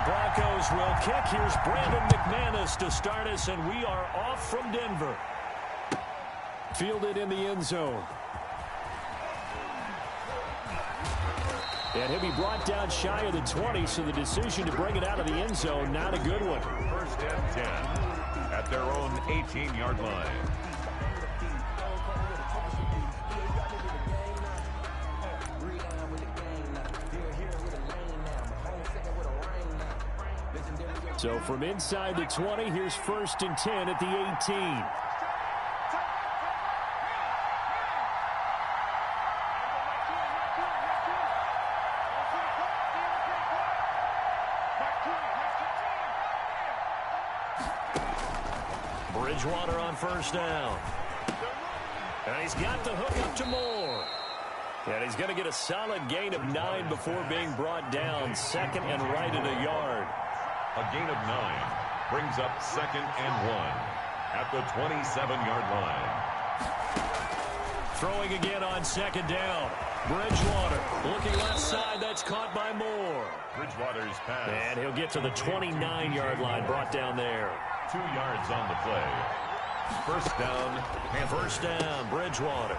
Broncos will kick. Here's Brandon McManus to start us, and we are off from Denver. Fielded in the end zone. And he'll be brought down shy of the 20, so the decision to bring it out of the end zone, not a good one. First and 10 at their own 18-yard line. So from inside the 20, here's first and 10 at the 18. Bridgewater on first down. And he's got the hook up to Moore. And he's going to get a solid gain of 9 before being brought down. Second and right at a yard. A gain of 9 brings up second and 1 at the 27-yard line. Throwing again on second down. Bridgewater looking left side. That's caught by Moore. Bridgewater's pass. And he'll get to the 29-yard line, brought down there. 2 yards on the play. First down. And first down, Bridgewater.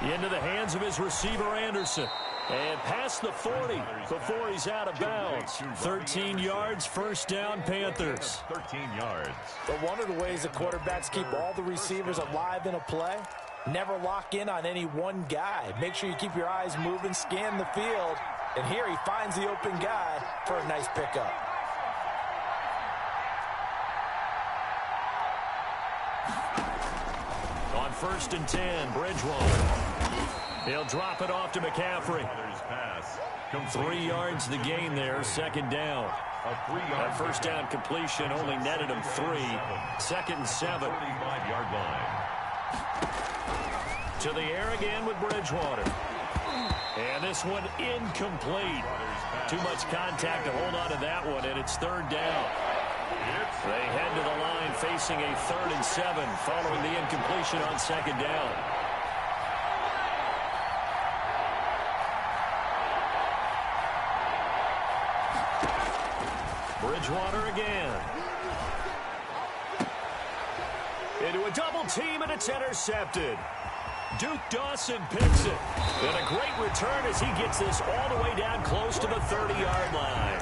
Into the hands of his receiver, Anderson. And past the 40 before he's out of bounds. 13 yards, first down, Panthers. 13 yards. But one of the ways the quarterbacks keep all the receivers alive in a play, never lock in on any one guy. Make sure you keep your eyes moving, scan the field. And here he finds the open guy for a nice pickup. On first and 10, Bridgewater. He'll drop it off to McCaffrey. 3 yards the gain there, second down. That first down completion only netted him 3. Second and 7. 35-yard line. To the air again with Bridgewater. And this one incomplete. Too much contact to hold on to that one, and it's third down. They head to the line facing a 3rd and 7 following the incompletion on second down. Bridgewater again. Into a double team, and it's intercepted. Duke Dawson picks it. And a great return as he gets this all the way down close to the 30-yard line.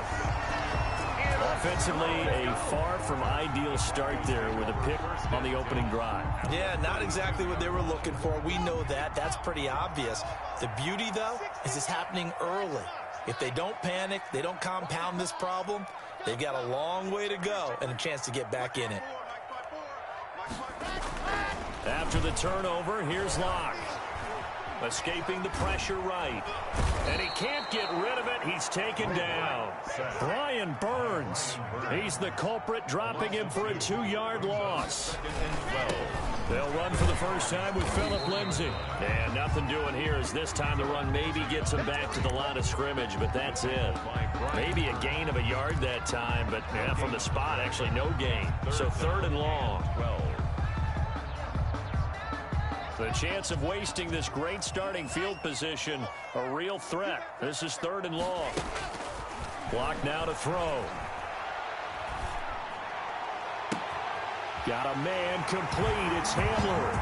Offensively, a far from ideal start there with a pick on the opening drive. Yeah, not exactly what they were looking for. We know that. That's pretty obvious. The beauty, though, is it's happening early. If they don't panic, they don't compound this problem, they've got a long way to go and a chance to get back in it. After the turnover, here's Locke. Escaping the pressure right. And he can't get rid of it. He's taken down. Brian Burns. He's the culprit, dropping him for a 2-yard loss. They'll run for the first time with Phillip Lindsay. And nothing doing here as this time the run maybe gets him back to the line of scrimmage, but that's it. Maybe a gain of a yard that time, but yeah, from the spot, actually no gain. So 3rd and long. The chance of wasting this great starting field position, a real threat. This is 3rd and long. Block now to throw. Got a man complete. It's Hamler.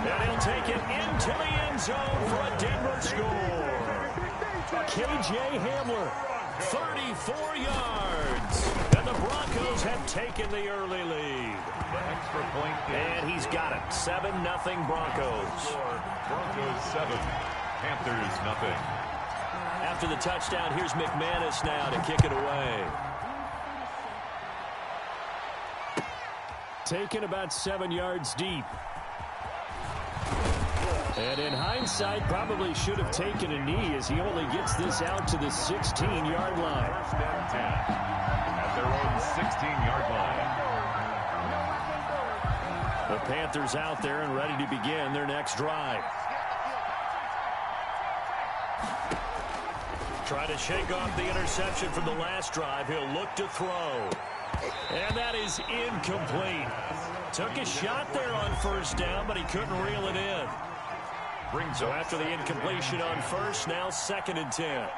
And he'll take it into the end zone for a Denver score. K.J. Hamler, 34 yards. And the Broncos have taken the early lead. Extra point. And he's got it. 7-0 Broncos. Broncos 7. Panthers nothing. After the touchdown, here's McManus now to kick it away. Taken about 7 yards deep. And in hindsight, probably should have taken a knee as he only gets this out to the 16-yard line. First and 10 at their own 16-yard line. The Panthers out there and ready to begin their next drive. Try to shake off the interception from the last drive. He'll look to throw. And that is incomplete. Took a shot there on first down, but he couldn't reel it in. So after the incompletion on first, now 2nd and 10.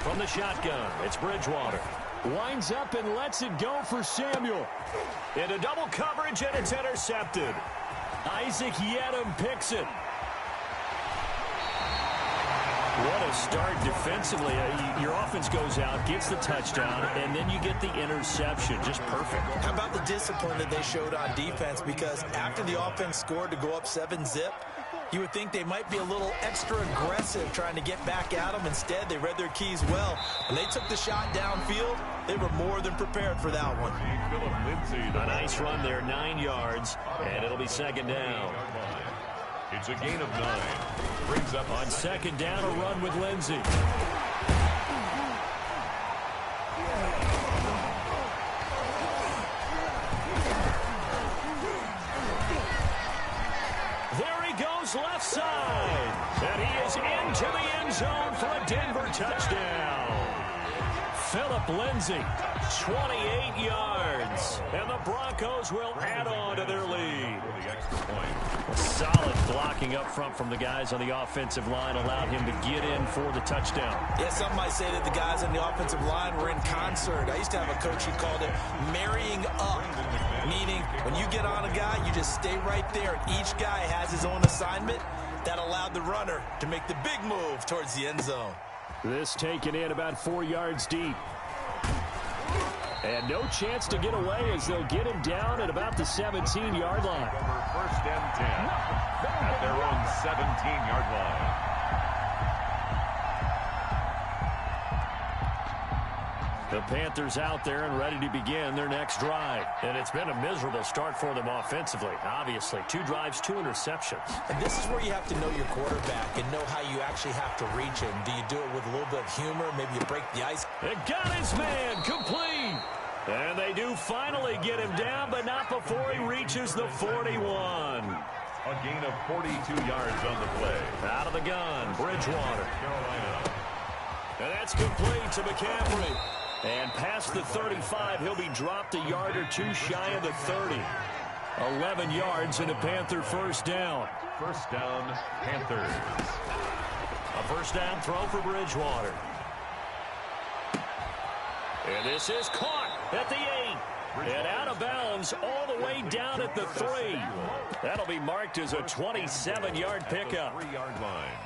From the shotgun, it's Bridgewater. Winds up and lets it go for Samuel. Into double coverage, and it's intercepted. Isaac Yedem picks it. What a start defensively. Your offense goes out, gets the touchdown, and then you get the interception. Just perfect. How about the discipline that they showed on defense? Because after the offense scored to go up 7-zip, you would think they might be a little extra aggressive trying to get back at them. Instead, they read their keys well. When they took the shot downfield, they were more than prepared for that one. A nice run there, 9 yards, and it'll be second down. It's a gain of 9. Brings up on second down, a run with Lindsey. There he goes left side. And he is into the end zone for a Denver touchdown. Phillip Lindsey, 28 yards. And the Broncos will add on to their lead. Solid blocking up front from the guys on the offensive line allowed him to get in for the touchdown. Yeah, some might say that the guys on the offensive line were in concert. I used to have a coach who called it marrying up, meaning when you get on a guy, you just stay right there. Each guy has his own assignment. That allowed the runner to make the big move towards the end zone. This taken in about 4 yards deep. And no chance to get away as they'll get him down at about the 17-yard line. First and 10 at their own 17-yard line. The Panthers out there and ready to begin their next drive. And it's been a miserable start for them offensively. Obviously, 2 drives, 2 interceptions. And this is where you have to know your quarterback and know how you actually have to reach him. Do you do it with a little bit of humor? Maybe you break the ice. It got his man complete. And they do finally get him down, but not before he reaches the 41. A gain of 42 yards on the play. Out of the gun, Bridgewater. And that's complete to McCaffrey. And past the 35, he'll be dropped a yard or 2 shy of the 30. 11 yards and a Panther first down. First down, Panthers. A first down throw for Bridgewater. And this is caught at the 8. And out of bounds all the way down at the 3. That'll be marked as a 27-yard pickup. 3-yard line.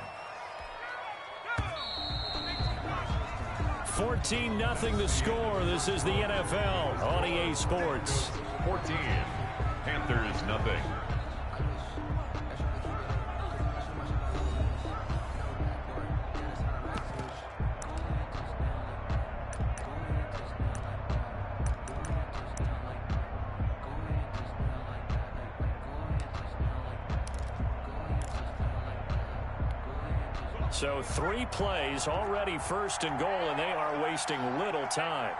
14-0 the score. This is the NFL on EA Sports. 14. Panthers nothing. So 3 plays already first and goal, and they are wasting little time.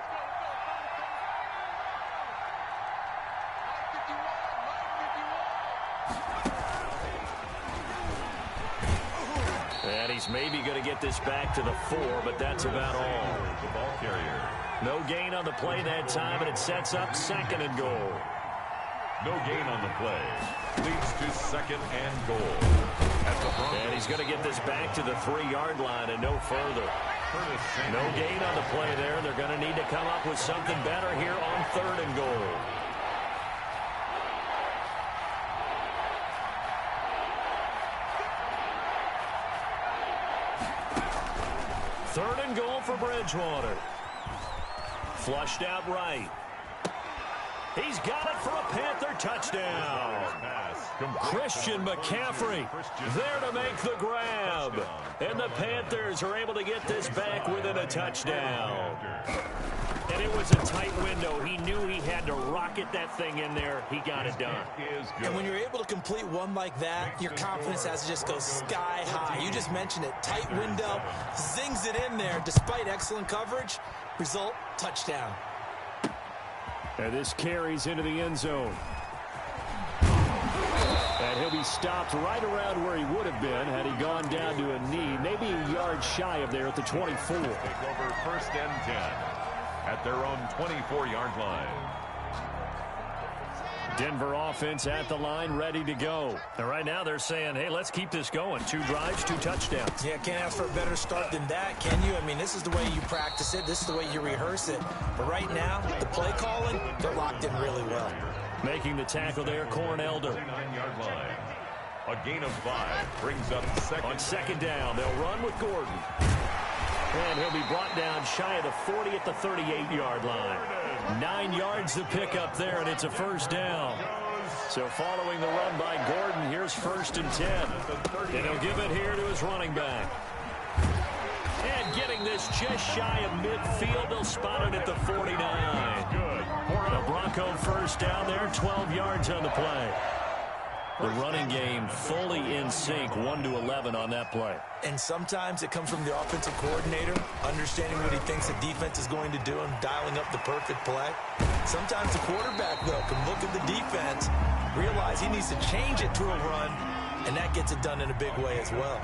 And he's maybe going to get this back to the 4, but that's about all. The ball carrier. No gain on the play that time, and it sets up second and goal. No gain on the play. Leads to second and goal. And he's going to get this back to the 3-yard line and no further. No gain on the play there. They're going to need to come up with something better here on third and goal. Third and goal for Bridgewater. Flushed out right. He's got it for a Panther touchdown. Christian McCaffrey there to make the grab. And the Panthers are able to get this back within a touchdown. And it was a tight window. He knew he had to rocket that thing in there. He got it done. And when you're able to complete one like that, your confidence has to just go sky high. You just mentioned it. Tight window, zings it in there despite excellent coverage. Result, touchdown. And this carries into the end zone. And he'll be stopped right around where he would have been had he gone down to a knee, maybe a yard shy of there at the 24. Take over first and 10 at their own 24-yard line. Denver offense at the line, ready to go. And right now they're saying, hey, let's keep this going. 2 drives, 2 touchdowns. Yeah, can't ask for a better start than that, can you? I mean, this is the way you practice it. This is the way you rehearse it. But right now, the play calling, they're locked in really well. Making the tackle there, Corn Elder. 49-yard line. A gain of 5 brings up second. On second down, they'll run with Gordon. And he'll be brought down shy of the 40 at the 38-yard line. 9 yards to pick up there, and it's a first down. So following the run by Gordon, here's 1st and 10. And he'll give it here to his running back. And getting this just shy of midfield, they'll spot it at the 49. The Bronco first down there, 12 yards on the play. The running game fully in sync, 1-11 on that play. And sometimes it comes from the offensive coordinator, understanding what he thinks the defense is going to do and dialing up the perfect play. Sometimes the quarterback, though, can look at the defense, realize he needs to change it to a run, and that gets it done in a big way as well.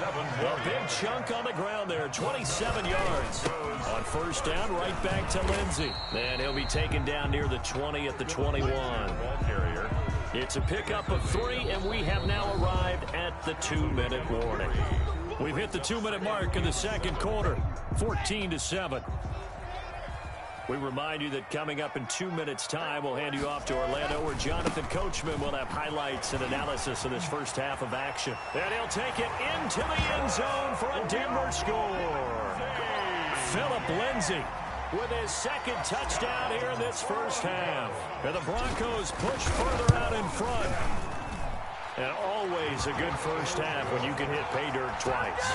A big chunk on the ground there, 27 yards. On first down, right back to Lindsey. And he'll be taken down near the 20 at the 21. Ball carrier. It's a pickup of 3, and we have now arrived at the 2-minute warning. We've hit the 2-minute mark in the second quarter, 14-7. We remind you that coming up in 2 minutes' time, we'll hand you off to Orlando, where Jonathan Coachman will have highlights and analysis of this first half of action. And he'll take it into the end zone for a Denver score. Philip Lindsay with his second touchdown here in this first half. And the Broncos push further out in front. And always a good first half when you can hit pay dirt twice.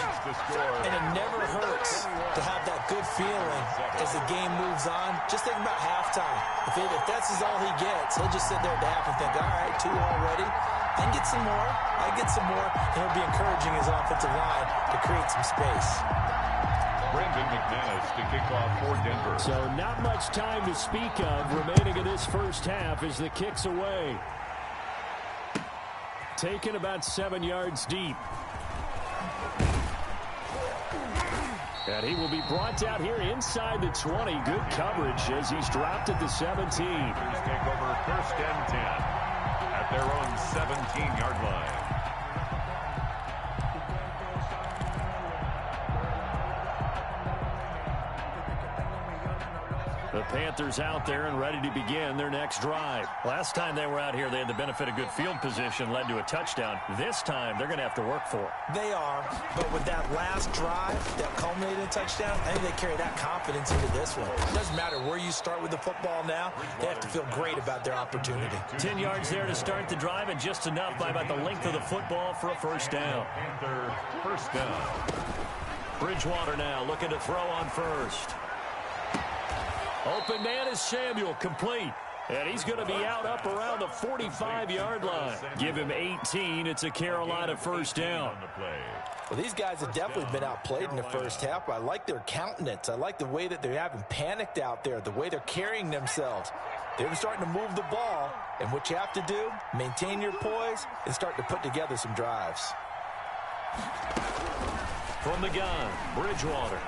And it never hurts to have that good feeling as the game moves on. Just think about halftime. If that's all he gets, he'll just sit there at the half and think, all right, 2 already. I get some more. I get some more. And he'll be encouraging his offensive line to create some space. Brendan McManus to kick off for Denver. So not much time to speak of remaining in this first half as the kick's away. Taken about 7 yards deep. And he will be brought down here inside the 20. Good coverage as he's dropped at the 17. Take over 1st and 10 at their own 17-yard line. The Panthers out there and ready to begin their next drive. Last time they were out here, they had the benefit of good field position, led to a touchdown. This time, they're going to have to work for it. They are, but with that last drive that culminated in a touchdown, I think they carry that confidence into this one. It doesn't matter where you start with the football now. They have to feel great about their opportunity. 10 yards there to start the drive, and just enough by about the length of the football for a first down. Panther first down. Bridgewater now looking to throw on first. Open man is Samuel, complete. And he's going to be out up around the 45-yard line. Give him 18. It's a Carolina first down. Well, these guys have definitely been outplayed in the first half. I like their countenance. I like the way that they haven't panicked out there, the way they're carrying themselves. They're starting to move the ball. And what you have to do, maintain your poise and start to put together some drives. From the gun, Bridgewater.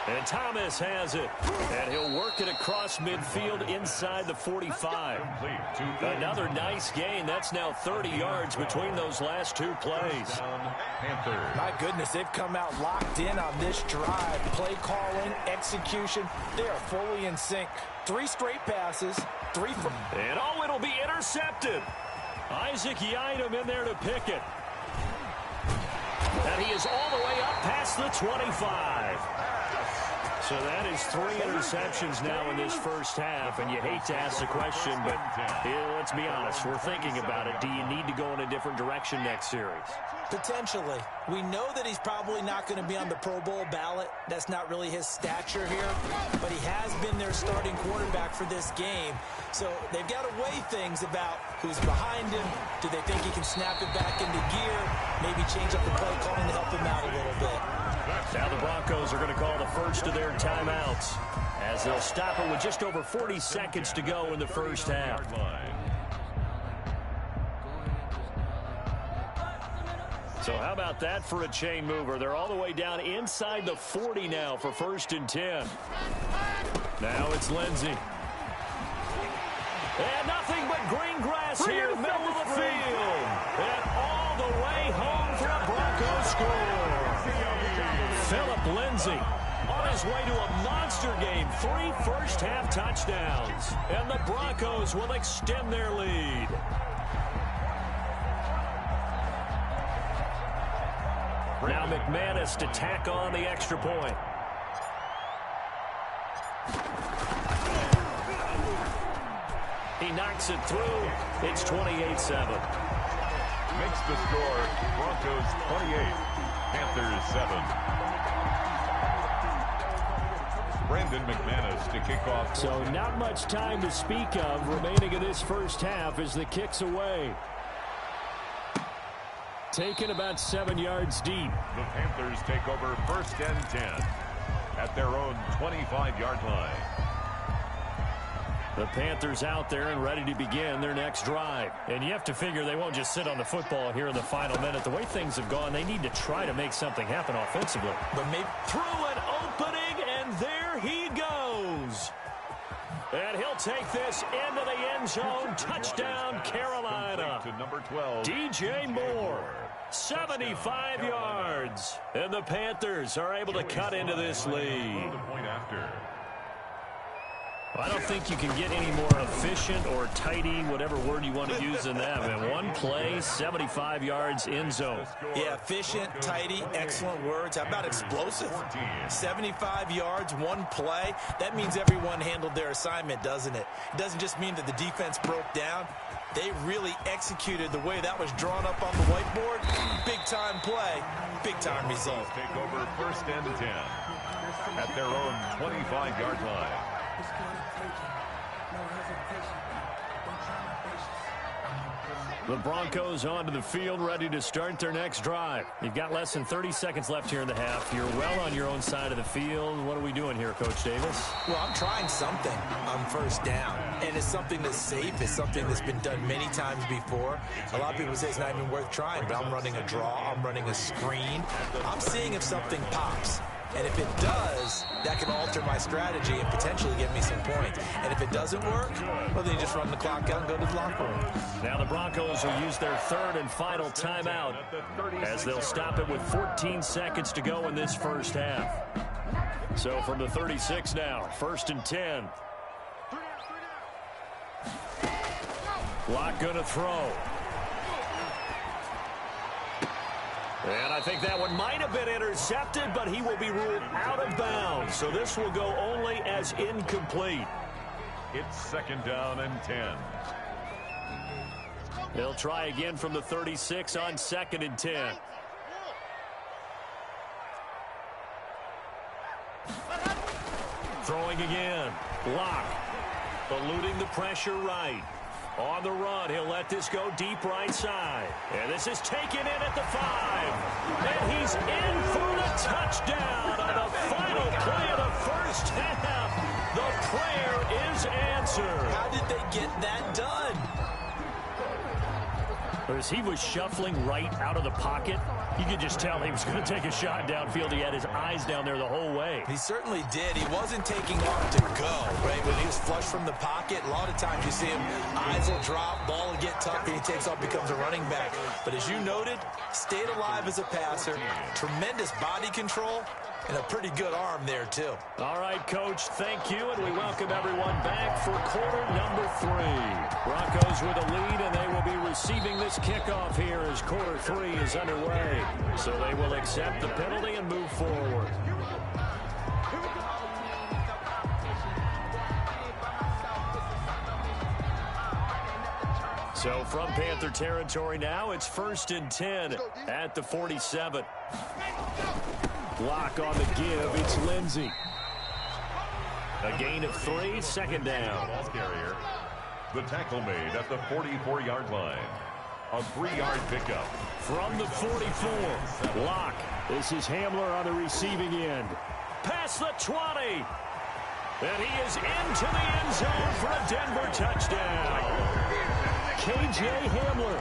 And Thomas has it. And he'll work it across midfield inside the 45. Another nice gain. That's now 30 yards between those last 2 plays. My goodness, they've come out locked in on this drive. Play calling, execution, they are fully in sync. 3 straight passes, 3 from... And oh, it'll be intercepted. Isaac Yiadom in there to pick it. And he is all the way up past the 25. So that is 3 interceptions now in this first half, and you hate to ask the question, but let's be honest, we're thinking about it. Do you need to go in a different direction next series? Potentially. We know that he's probably not going to be on the Pro Bowl ballot. That's not really his stature here, but he has been their starting quarterback for this game. So they've got to weigh things about who's behind him. Do they think he can snap it back into gear? Maybe change up the play calling to help him out a little bit. Now the Broncos are going to call the first of their timeouts as they'll stop it with just over 40 seconds to go in the first half. So how about that for a chain mover? They're all the way down inside the 40 now for 1st and 10. Now it's Lindsey. And nothing but green grass here, middle of the field. And all the way home for a Broncos score. Phillip Lindsay on his way to a monster game. 3 first-half touchdowns. And the Broncos will extend their lead. Now McManus to tack on the extra point. He knocks it through. It's 28-7. Makes the score Broncos 28, Panthers 7. Brandon McManus to kick off. So not much time to speak of remaining in this first half as the kick's away. Taken about 7 yards deep. The Panthers take over 1st and 10 at their own 25-yard line. The Panthers out there and ready to begin their next drive. And you have to figure they won't just sit on the football here in the final minute. The way things have gone, they need to try to make something happen offensively. But maybe through an opening, and there he goes. And he'll take this into the end zone. Touchdown, Carolina. To number 12, DJ Moore. 75 yards. And the Panthers are able to cut into this lead. I don't think you can get any more efficient or tidy, whatever word you want to use in that. Man, one play, 75 yards, end zone. Yeah, efficient, tidy, excellent words. How about explosive? 75 yards, one play. That means everyone handled their assignment, doesn't it? It doesn't just mean that the defense broke down. They really executed the way that was drawn up on the whiteboard. Big-time play, big-time result. Take over 1st and 10 at their own 25-yard line. The Broncos onto the field, ready to start their next drive. You've got less than 30 seconds left here in the half. You're well on your own side of the field. What are we doing here, Coach Davis? Well, I'm trying something on 1st down, and it's something that's safe. It's something that's been done many times before. A lot of people say it's not even worth trying, but I'm running a draw. I'm running a screen. I'm seeing if something pops. And if it does, that can alter my strategy and potentially give me some points. And if it doesn't work, well, then you just run the clock out and go to the locker room. Now the Broncos will use their 3rd and final timeout as they'll stop it with 14 seconds to go in this first half. So from the 36 now, 1st and 10. Lock going to throw. And I think that one might have been intercepted, but he will be ruled out of bounds. So this will go only as incomplete. It's 2nd down and 10. They'll try again from the 36 on 2nd and 10. Throwing again. Lock. Eluding the pressure right. On the run, he'll let this go deep right side. And this is taken in at the 5. And he's in for the touchdown on the final play of the first half. The prayer is answered. How did they get that done? As he was shuffling right out of the pocket, you could just tell he was going to take a shot downfield. He had his eyes down there the whole way. He certainly did. He wasn't taking off to go, right? When he was flush from the pocket, a lot of times you see him, eyes will drop, ball will get tucked, and he takes off, becomes a running back. But as you noted, stayed alive as a passer, tremendous body control, and a pretty good arm there, too. All right, Coach, thank you, and we welcome everyone back for quarter number 3. Broncos with a lead, and they will be receiving this kickoff here as quarter 3 is underway. So they will accept the penalty and move forward. So from Panther territory now, it's 1st and 10 at the 47. Block on the give, it's Lindsay. A gain of 3, 2nd down. Ball carrier. The tackle made at the 44-yard line. A 3-yard pickup. From the 44, Lock. This is Hamler on the receiving end. Past the 20. And he is into the end zone for a Denver touchdown. K.J. Hamler,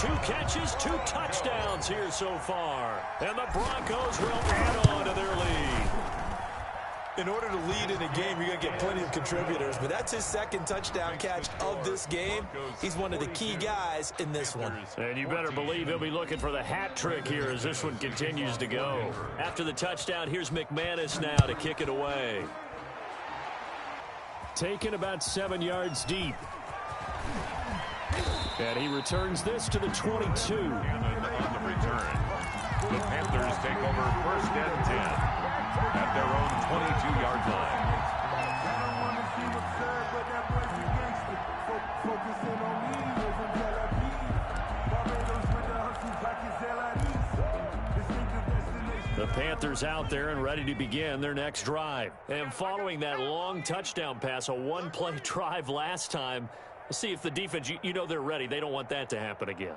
2 catches, 2 touchdowns here so far. And the Broncos will add on to their lead. In order to lead in a game, you're going to get plenty of contributors, but that's his second touchdown catch of this game. He's one of the key guys in this one. And you better believe he'll be looking for the hat trick here as this one continues to go. After the touchdown, here's McManus now to kick it away. Taken about 7 yards deep. And he returns this to the 22. On the return, the Panthers take over 1st and 10 at their own 22-yard line. The Panthers out there and ready to begin their next drive. And following that long touchdown pass, a one-play drive last time, let's see if the defense, you know they're ready. They don't want that to happen again.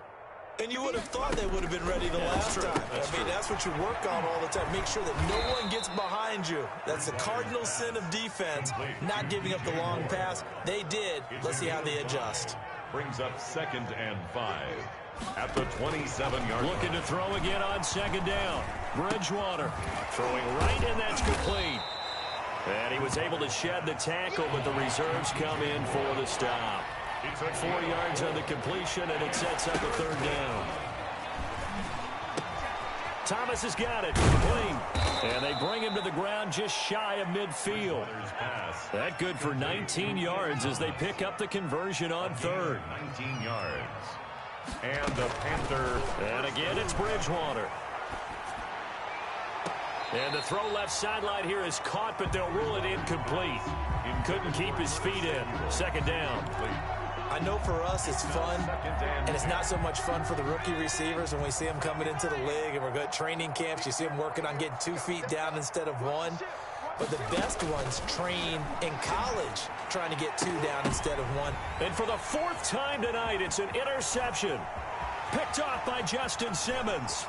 And you would have thought they would have been ready the last time. That's what you work on all the time. Make sure that no one gets behind you. That's the cardinal sin of defense, not giving up the long pass. They did. Let's see how they adjust. Brings up 2nd and 5 at the 27-yard line. Looking to throw again on 2nd down. Bridgewater throwing right, and that's complete. And he was able to shed the tackle, but the reserves come in for the stop. 4 yards on the completion, and it sets up a 3rd down. Thomas has got it. Complete. And they bring him to the ground just shy of midfield. That good for 19 yards as they pick up the conversion on 3rd. 19 yards. And the Panther. And again, it's Bridgewater. And the throw left sideline here is caught, but they'll rule it incomplete. He couldn't keep his feet in. 2nd down. I know for us it's fun, and it's not so much fun for the rookie receivers when we see them coming into the league and we're good training camps. You see them working on getting 2 feet down instead of 1. But the best ones train in college trying to get 2 down instead of 1. And for the 4th time tonight, it's an interception. Picked off by Justin Simmons.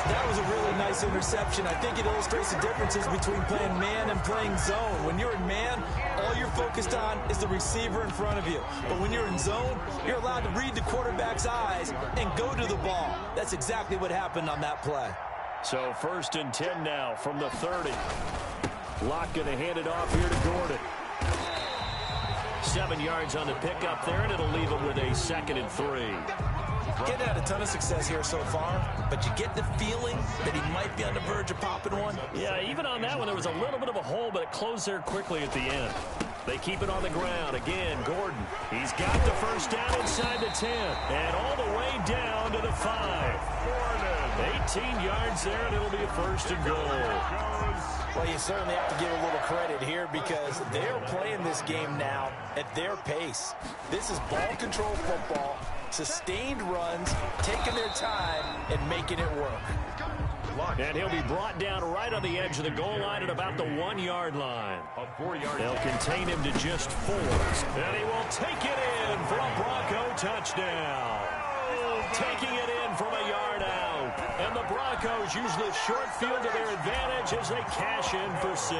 That was a really nice interception. I think it illustrates the differences between playing man and playing zone. When you're in man, all you're focused on is the receiver in front of you. But when you're in zone, you're allowed to read the quarterback's eyes and go to the ball. That's exactly what happened on that play. So 1st and 10 now from the 30. Locke going to hand it off here to Gordon. 7 yards on the pickup there, and it'll leave him with a 2nd and 3. Getting had a ton of success here so far, but you get the feeling that he might be on the verge of popping one. Yeah, even on that one, there was a little bit of a hole, but it closed there quickly at the end. They keep it on the ground. Again, Gordon. He's got the 1st down inside the 10, and all the way down to the 5. 18 yards there, and it'll be a 1st and goal. Well, you certainly have to give a little credit here because they're playing this game now at their pace. This is ball control football, sustained runs, taking their time, and making it work. And he'll be brought down right on the edge of the goal line at about the 1-yard line. They'll contain him to just 4. And he will take it in for a Bronco touchdown. Taking it in from a yard out. And the Broncos use the short field to their advantage as they cash in for 6.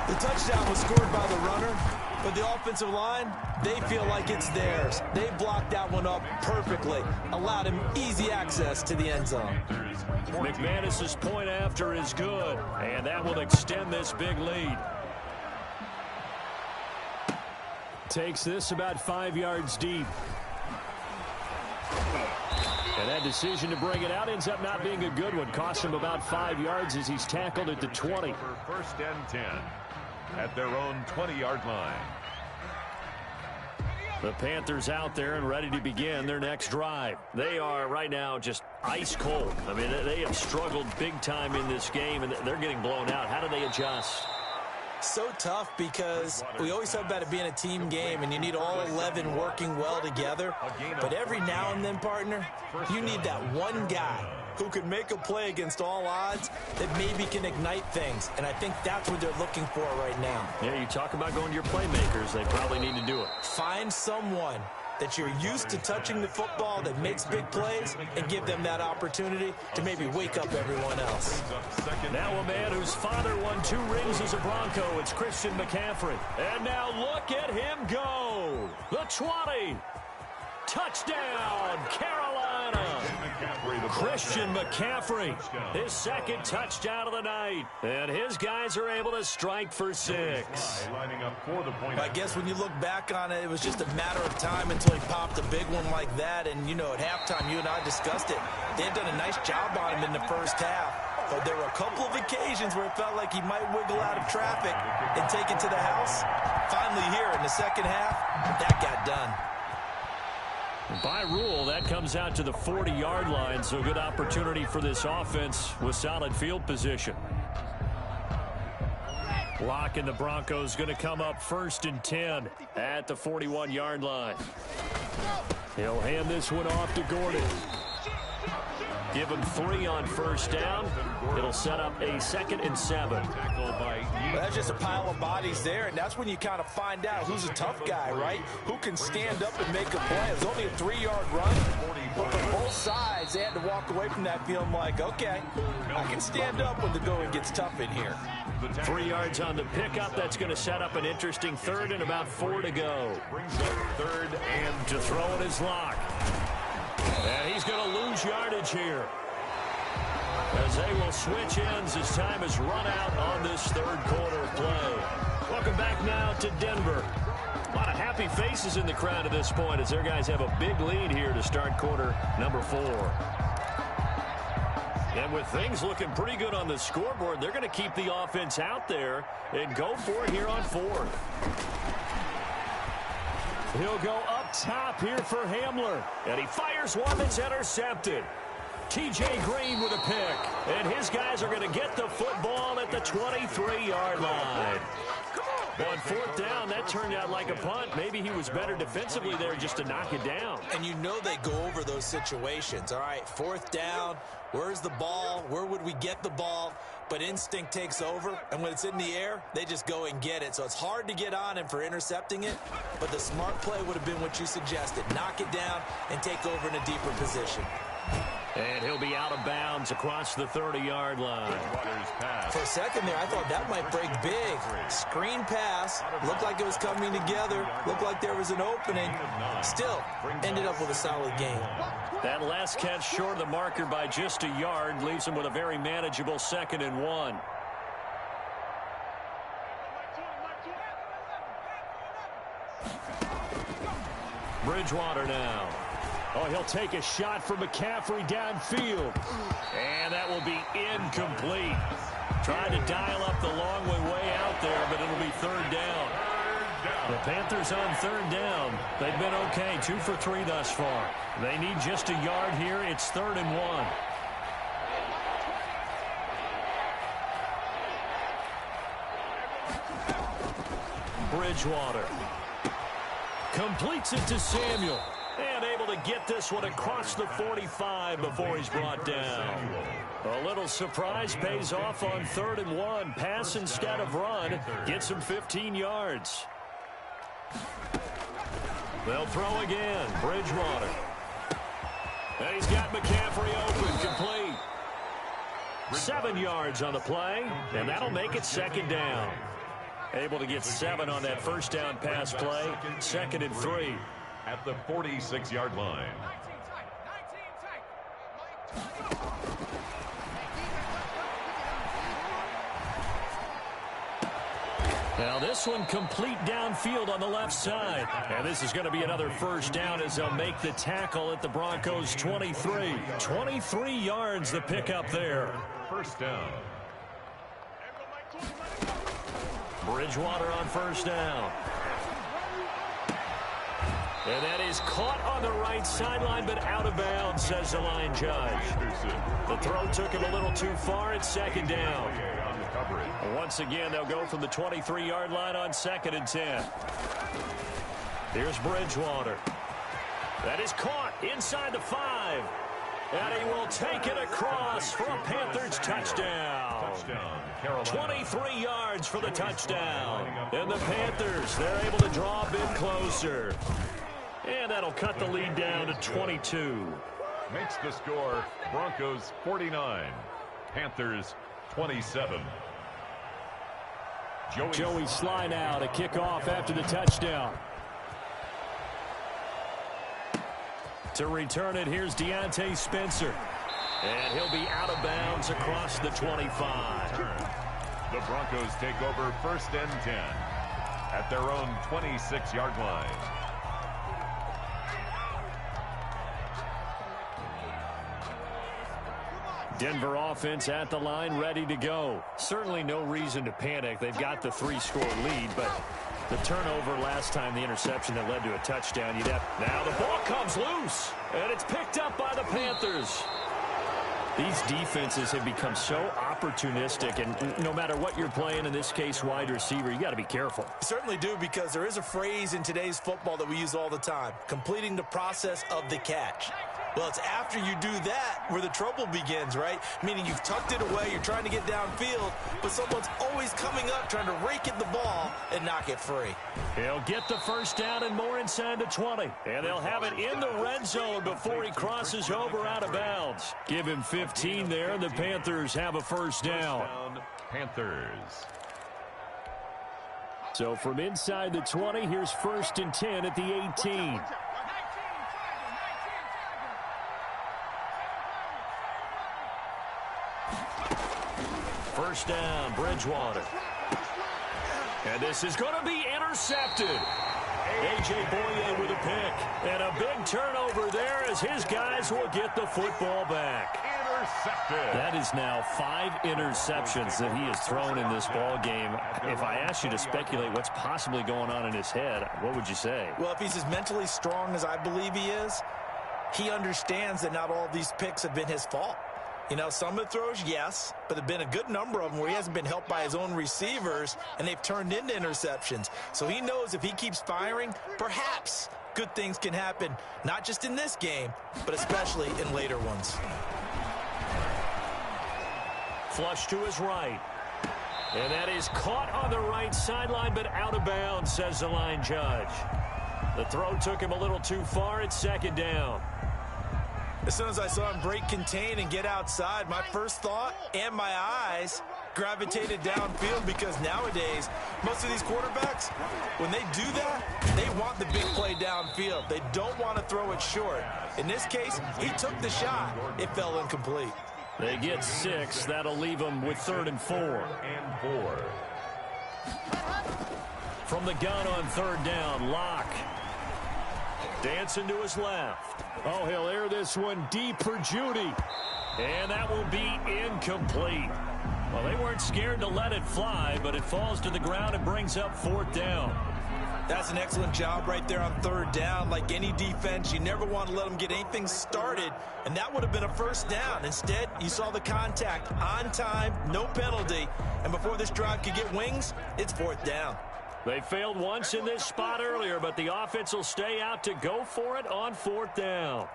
The touchdown was scored by the runner, but the offensive line, they feel like it's theirs. They blocked that one up perfectly, allowed him easy access to the end zone. McManus's point after is good, and that will extend this big lead. Takes this about 5 yards deep. And that decision to bring it out ends up not being a good one. Cost him about 5 yards as he's tackled at the 20. 1st and 10 at their own 20-yard line. The Panthers out there and ready to begin their next drive. They are right now just ice cold. I mean, they have struggled big time in this game, and they're getting blown out. How do they adjust? So tough because we always talk about it being a team game and you need all 11 working well together. But every now and then, partner, you need that one guy who can make a play against all odds that maybe can ignite things. And I think that's what they're looking for right now. Yeah, you talk about going to your playmakers. They probably need to do it. Find someone that you're used to touching the football that makes big plays and give them that opportunity to maybe wake up everyone else. Now a man whose father won 2 rings as a Bronco. It's Christian McCaffrey. And now look at him go. The 20. Touchdown, Carolina. Christian McCaffrey, his second touchdown of the night. And his guys are able to strike for 6. I guess when you look back on it, it was just a matter of time until he popped a big one like that. And, you know, at halftime, you and I discussed it. They had done a nice job on him in the first half. But there were a couple of occasions where it felt like he might wiggle out of traffic and take it to the house. Finally here in the second half, that got done. By rule, that comes out to the 40-yard line, so good opportunity for this offense with solid field position. Lock and the Broncos going to come up 1st and 10 at the 41-yard line. He'll hand this one off to Gordon. Give him 3 on 1st down. It'll set up a 2nd and 7. Well, that's just a pile of bodies there, and that's when you kind of find out who's a tough guy, right? Who can stand up and make a play. It was only a 3-yard run, but for both sides, they had to walk away from that feeling like, okay, I can stand up when the going gets tough in here. 3 yards on the pickup. That's going to set up an interesting 3rd and about 4 to go. 3rd and to throw it is Lock. And he's going to lose yardage here, as they will switch ends as time has run out on this 3rd quarter of play. Welcome back now to Denver. A lot of happy faces in the crowd at this point as their guys have a big lead here to start quarter number 4. And with things looking pretty good on the scoreboard, they're going to keep the offense out there and go for it here on 4th. He'll go up top here for Hamler. And he fires one that's intercepted. T.J. Green with a pick. And his guys are going to get the football at the 23-yard line. On 4th down, that turned out like a punt. Maybe he was better defensively there just to knock it down. And you know they go over those situations. All right, 4th down, where's the ball? Where would we get the ball? But instinct takes over, and when it's in the air, they just go and get it. So it's hard to get on him for intercepting it, but the smart play would have been what you suggested. Knock it down and take over in a deeper position. And he'll be out of bounds across the 30-yard line. For a second there, I thought that might break big. Screen pass. Looked like it was coming together. Looked like there was an opening. Still, ended up with a solid game. That last catch short of the marker by just a yard leaves him with a very manageable 2nd and 1. Bridgewater now. Oh, he'll take a shot from McCaffrey downfield. And that will be incomplete. Trying to dial up the long way out there, but it'll be 3rd down. The Panthers on 3rd down. They've been okay, 2 for 3 thus far. They need just a yard here. It's 3rd and 1. Bridgewater completes it to Samuel. And able to get this one across the 45 before he's brought down. A little surprise pays off on 3rd and 1. Pass instead of run. Gets him 15 yards. They'll throw again. Bridgewater. And he's got McCaffrey open. Complete. 7 yards on the play. And that'll make it 2nd down. Able to get 7 on that 1st down pass play. 2nd and 3. At the 46-yard line. Now this one complete downfield on the left side. And this is going to be another 1st down as they'll make the tackle at the Broncos 23. 23 yards the pickup there. 1st down. Bridgewater on 1st down. And that is caught on the right sideline, but out of bounds, says the line judge. The throw took him a little too far. It's 2nd down. Once again, they'll go from the 23-yard line on 2nd and 10. Here's Bridgewater. That is caught inside the 5. And he will take it across for a Panthers touchdown. 23 yards for the touchdown. And the Panthers, they're able to draw a bit closer. And that'll cut the lead down to 22. Makes the score Broncos 49, Panthers 27. Joey Sly now to kick off after the touchdown. To return it, here's Deontay Spencer. And he'll be out of bounds across the 25. The Broncos take over 1st and 10 at their own 26-yard line. Denver offense at the line, ready to go. Certainly no reason to panic. They've got the 3-score lead, but the turnover last time, the interception that led to a touchdown, now the ball comes loose, and it's picked up by the Panthers. These defenses have become so opportunistic, and no matter what you're playing, in this case wide receiver, you got to be careful. You certainly do, because there is a phrase in today's football that we use all the time: completing the process of the catch. Well, it's after you do that where the trouble begins, right? Meaning you've tucked it away, you're trying to get downfield, but someone's always coming up trying to rake at the ball and knock it free. He'll get the first down and more inside the 20. And they'll have it in the red zone before he crosses over out of bounds. Give him 15 there, and the Panthers have a first down. Panthers. So from inside the 20, here's 1st and 10 at the 18. First down, Bridgewater. And this is going to be intercepted. A.J. Boye with a pick. And a big turnover there as his guys will get the football back. Intercepted. That is now 5 interceptions that he has thrown in this ball game. If I asked you to speculate what's possibly going on in his head, what would you say? Well, if he's as mentally strong as I believe he is, he understands that not all of these picks have been his fault. You know, some of the throws, yes, but there have been a good number of them where he hasn't been helped by his own receivers, and they've turned into interceptions. So he knows if he keeps firing, perhaps good things can happen, not just in this game, but especially in later ones. Flush to his right. And that is caught on the right sideline, but out of bounds, says the line judge. The throw took him a little too far. It's 2nd down. As soon as I saw him break contain and get outside, my first thought and my eyes gravitated downfield, because nowadays, most of these quarterbacks, when they do that, they want the big play downfield. They don't want to throw it short. In this case, he took the shot. It fell incomplete. They get 6. That'll leave them with 3rd and 4. From the gun on 3rd down, Locke. Dancing to his left. Oh, he'll air this one deep for Judy. And that will be incomplete. Well, they weren't scared to let it fly, but it falls to the ground and brings up 4th down. That's an excellent job right there on 3rd down. Like any defense, you never want to let them get anything started, and that would have been a first down. Instead, you saw the contact on time, no penalty, and before this drive could get wings, it's 4th down. They failed once in this spot earlier, but the offense will stay out to go for it on 4th down.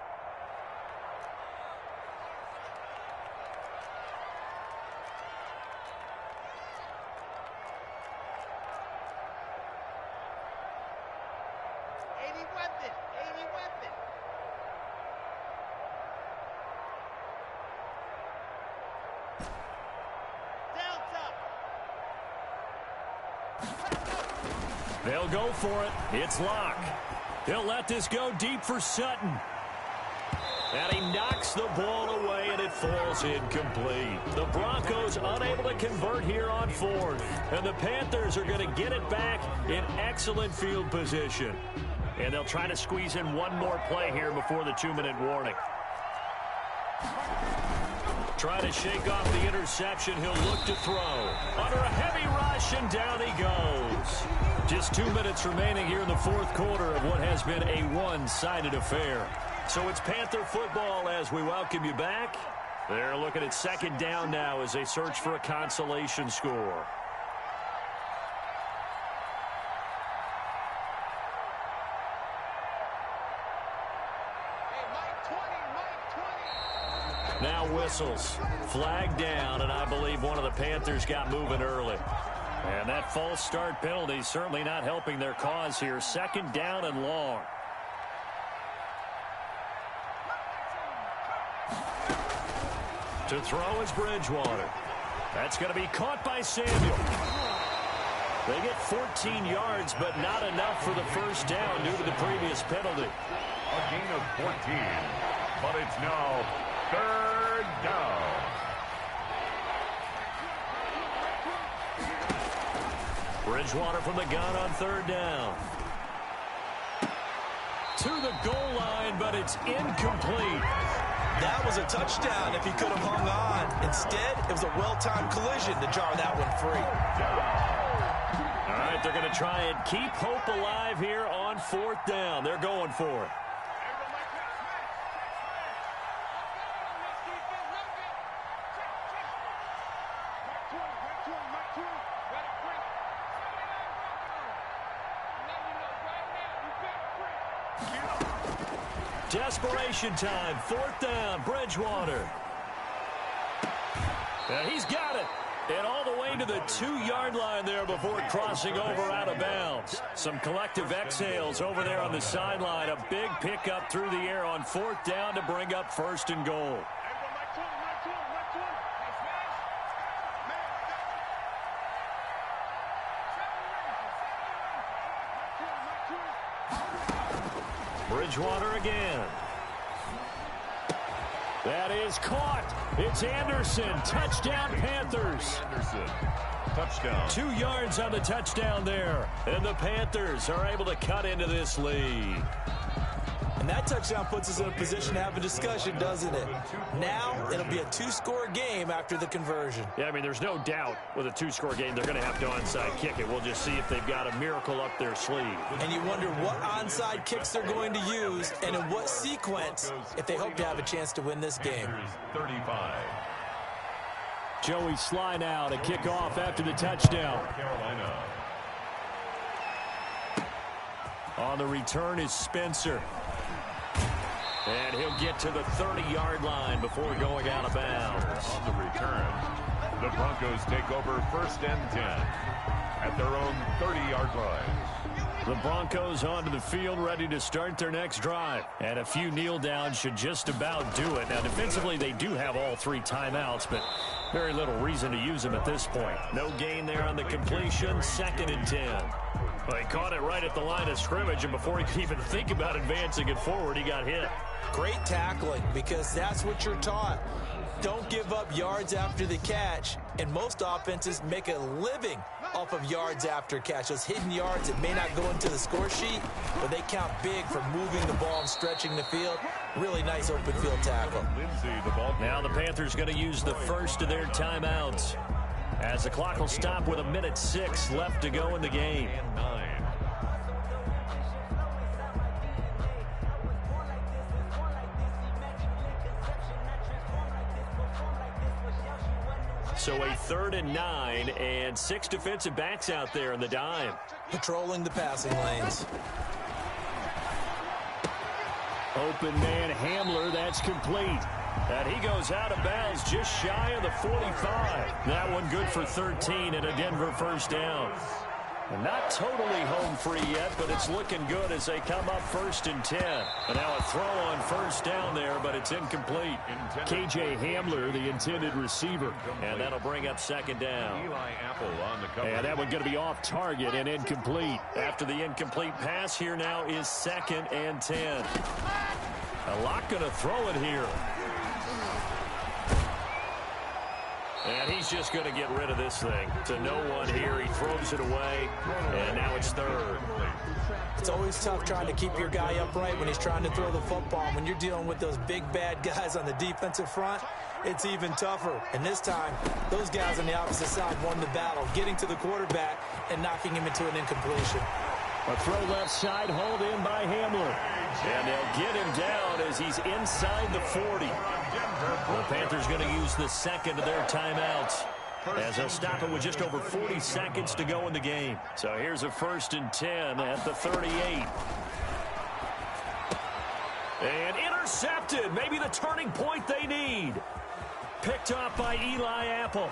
They'll go for it. It's Locke. He'll let this go deep for Sutton. And he knocks the ball away, and it falls incomplete. The Broncos unable to convert here on 4th. And the Panthers are going to get it back in excellent field position. And they'll try to squeeze in one more play here before the 2-minute warning. Trying to shake off the interception. He'll look to throw. Under a heavy rush, and down he goes. Just 2 minutes remaining here in the 4th quarter of what has been a one-sided affair. So it's Panther football as we welcome you back. They're looking at 2nd down now as they search for a consolation score. Now whistles. Flag down, and I believe one of the Panthers got moving early. And that false start penalty certainly not helping their cause here. 2nd down and long. To throw is Bridgewater. That's going to be caught by Samuel. They get 14 yards, but not enough for the first down due to the previous penalty. A gain of 14, but it's now 3rd down. Bridgewater from the gun on 3rd down. To the goal line, but it's incomplete. That was a touchdown if he could have hung on. Instead, it was a well-timed collision to jar that one free. All right, they're going to try and keep hope alive here on 4th down. They're going for it. Desperation time, 4th down, Bridgewater. He's got it. And all the way to the 2-yard line there before crossing over out of bounds. Some collective exhales over there on the sideline. A big pickup through the air on 4th down to bring up 1st and goal. Bridgewater again. That is caught. It's Anderson. Touchdown, Panthers. Anderson, touchdown. 2 yards on the touchdown there. And the Panthers are able to cut into this lead. And that touchdown puts us in a position to have a discussion, doesn't it? Now it'll be a 2-score game after the conversion. Yeah, I mean, there's no doubt with a 2-score game they're going to have to onside kick it. We'll just see if they've got a miracle up their sleeve. And you wonder what onside kicks they're going to use and in what sequence if they hope to have a chance to win this game. 35. Joey Sly now to kick off after the touchdown. Carolina. On the return is Spencer. And he'll get to the 30-yard line before going out of bounds. On the return, the Broncos take over 1st and 10 at their own 30-yard line. The Broncos onto the field ready to start their next drive. And a few kneel downs should just about do it. Now, defensively, they do have all 3 timeouts, but very little reason to use them at this point. No gain there on the completion, 2nd and 10. Well, he caught it right at the line of scrimmage, and before he could even think about advancing it forward, he got hit. Great tackling, because that's what you're taught. Don't give up yards after the catch, and most offenses make a living off of yards after catch. Those hidden yards that may not go into the score sheet, but they count big for moving the ball and stretching the field. Really nice open field tackle. Now the Panthers going to use the first of their timeouts, as the clock will stop with 1:06 left to go in the game. So a 3rd and 9 and 6 defensive backs out there in the dime. Patrolling the passing lanes. Open man Hamler, that's complete. And he goes out of bounds just shy of the 45. That one good for 13 and a Denver first down. And not totally home free yet, but it's looking good as they come up 1st and 10. And now a throw on 1st down there, but it's incomplete. KJ Hamler, the intended receiver. And that'll bring up 2nd down. Eli Apple on the cover. And that one going to be off target and incomplete. After the incomplete pass, here now is 2nd and 10. A lot going to throw it here. And he's just going to get rid of this thing. To no one here. He throws it away, and now it's 3rd. It's always tough trying to keep your guy upright when he's trying to throw the football. When you're dealing with those big, bad guys on the defensive front, it's even tougher. And this time, those guys on the opposite side won the battle, getting to the quarterback and knocking him into an incompletion. A throw left side, hauled in by Hamler. And they'll get him down as he's inside the 40. The Panthers going to use the 2nd of their timeouts, as they'll stop it with just over 40 seconds to go in the game. So here's a 1st and 10 at the 38. And intercepted. Maybe the turning point they need. Picked off by Eli Apple.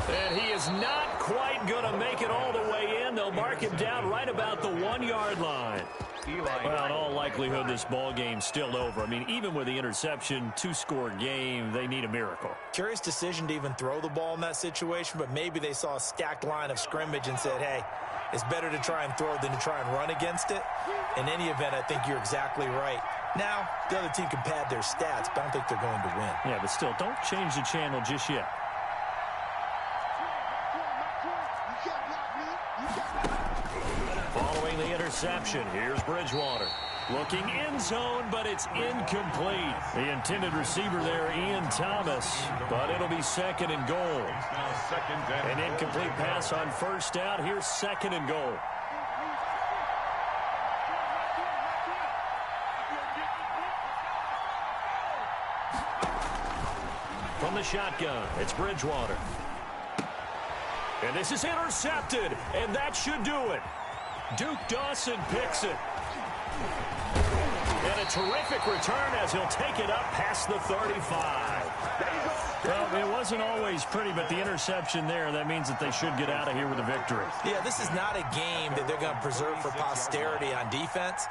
And he is not quite going to make it all the way in. They'll mark him down right about the 1-yard line. Eli. Well, in all likelihood, this ball game's still over. I mean, even with the interception, two-score game, they need a miracle. Curious decision to even throw the ball in that situation, but maybe they saw a stacked line of scrimmage and said, hey, it's better to try and throw than to try and run against it. In any event, I think you're exactly right. Now, the other team can pad their stats, but I don't think they're going to win. Yeah, but still, don't change the channel just yet. Following the interception, here's Bridgewater. Looking end zone, but it's incomplete. The intended receiver there, Ian Thomas, but it'll be second and goal. An incomplete pass on first down. Here's second and goal. From the shotgun, it's Bridgewater. And this is intercepted, and that should do it. Duke Dawson picks it. And a terrific return as he'll take it up past the 35. Well, it wasn't always pretty, but the interception there, that means that they should get out of here with a victory. Yeah, this is not a game that they're going to preserve for posterity on defense,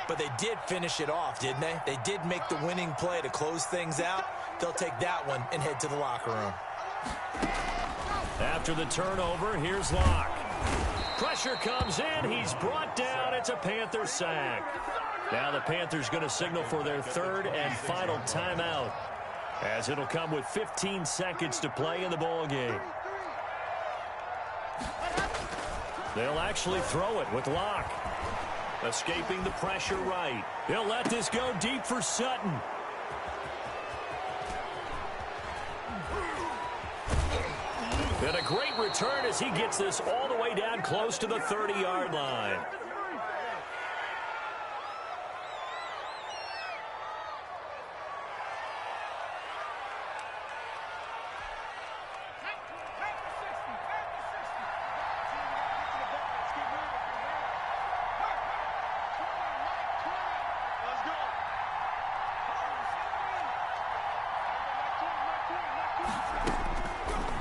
but they did finish it off, didn't they? They did make the winning play to close things out. They'll take that one and head to the locker room. After the turnover, here's Locke. Pressure comes in. He's brought down. It's a Panther sack. Now the Panthers going to signal for their third and final timeout, as it'll come with 15 seconds to play in the ball game. They'll actually throw it with Locke. Escaping the pressure right. He'll let this go deep for Sutton. And a great return as he gets this all the way down close to the 30-yard line.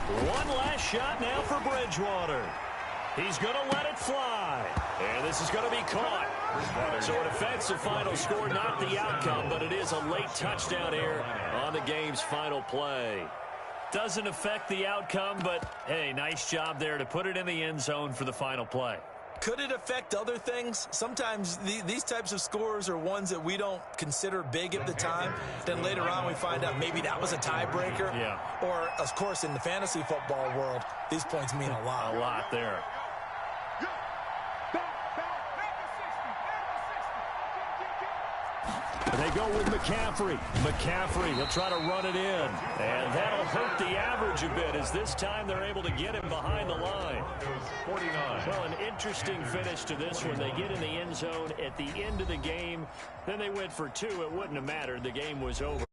One last shot now for Bridgewater. He's going to let it fly. And this is going to be caught. So an offensive final score, not the outcome, but it is a late touchdown here on the game's final play. Doesn't affect the outcome, but, hey, nice job there to put it in the end zone for the final play. Could it affect other things? Sometimes these types of scores are ones that we don't consider big at the time. Then later on we find out maybe that was a tiebreaker. Yeah. Or, of course, in the fantasy football world, these points mean a lot. A lot there. They go with McCaffrey. McCaffrey, he'll try to run it in. And that'll hurt the average a bit, as this time they're able to get him behind the line. 49. Well, an interesting finish to this one. They get in the end zone at the end of the game. Then they went for two. It wouldn't have mattered. The game was over.